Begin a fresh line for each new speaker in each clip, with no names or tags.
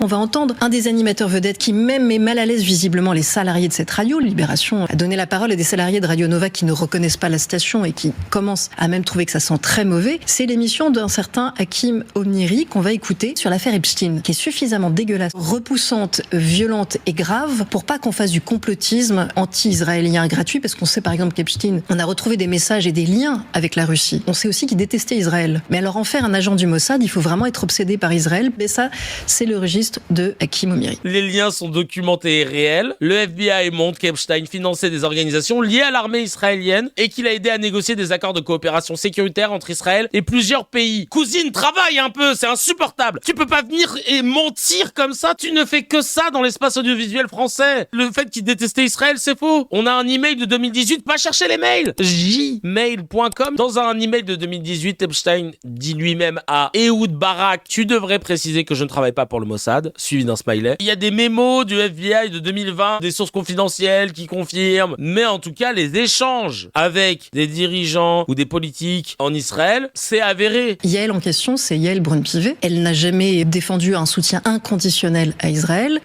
On va entendre un des animateurs vedettes qui même met mal à l'aise visiblement les salariés de cette radio. Libération a donné la parole à des salariés de Radio Nova qui ne reconnaissent pas la station et qui commencent à même trouver que ça sent très mauvais. C'est l'émission d'un certain Hakim Omiri qu'on va écouter sur l'affaire Epstein, qui est suffisamment dégueulasse, repoussante, violente et grave pour pas qu'on fasse du complotisme anti-israélien gratuit, parce qu'on sait par exemple qu'Epstein, on a retrouvé des messages et des liens avec la Russie. On sait aussi qu'il détestait Israël. Mais alors en faire un agent du Mossad, il faut vraiment être obsédé par Israël. Mais ça, c'est le registre de Hakim Omiri.
Les liens sont documentés et réels. Le FBI montre qu'Epstein finançait des organisations liées à l'armée israélienne et qu'il a aidé à négocier des accords de coopération sécuritaire entre Israël et plusieurs pays. Cousine, travaille un peu, c'est insupportable. Tu peux pas venir et mentir comme ça, tu ne fais que ça dans l'espace audiovisuel français. Le fait qu'il détestait Israël, c'est faux. On a un email de 2018, pas chercher les mails. Gmail.com. Dans un email de 2018, Epstein dit lui-même à Ehud Barak, tu devrais préciser que je ne travaille pas pour le Mossad, suivi d'un smiley. Il y a des mémos du FBI de 2020, des sources confidentielles qui confirment, mais en tout cas, les échanges avec des dirigeants ou des politiques en Israël, c'est avéré.
Yael en question, c'est Yael Braun-Pivet. Elle n'a jamais défendu un soutien inconditionnel à Israël.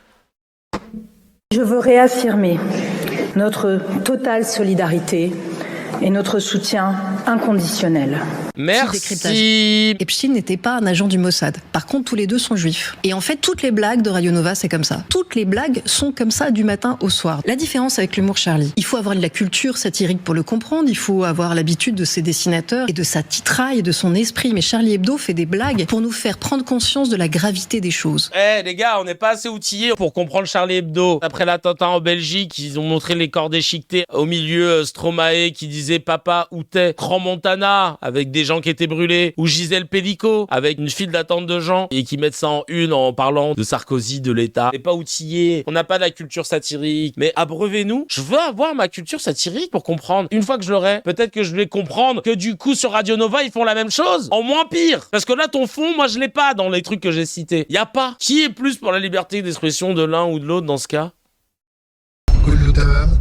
Je veux réaffirmer notre totale solidarité et notre soutien inconditionnel.
Merci.
Epstein n'était pas un agent du Mossad. Par contre, tous les deux sont juifs. Et en fait, toutes les blagues de Radio Nova, c'est comme ça. Toutes les blagues sont comme ça du matin au soir. La différence avec l'humour Charlie, il faut avoir de la culture satirique pour le comprendre, il faut avoir l'habitude de ses dessinateurs et de sa titraille et de son esprit. Mais Charlie Hebdo fait des blagues pour nous faire prendre conscience de la gravité des choses.
Les gars, on n'est pas assez outillés pour comprendre Charlie Hebdo. Après l'attentat en Belgique, ils ont montré les corps déchiquetés. Au milieu, Stromae qui disait papa où t'es, Grand Montana avec des gens qui étaient brûlés, ou Gisèle Pellico avec une file d'attente de gens et qui mettent ça en une en parlant de Sarkozy, de l'État. On n'est pas outillés, on n'a pas de la culture satirique, mais abreuvez-nous. Je veux avoir ma culture satirique pour comprendre. Une fois que je l'aurai, peut-être que je vais comprendre que du coup sur Radio Nova ils font la même chose, en moins pire. Parce que là ton fond, moi je l'ai pas dans les trucs que j'ai cités. Y a pas. Qui est plus pour la liberté d'expression de l'un ou de l'autre dans ce cas?
كله تمام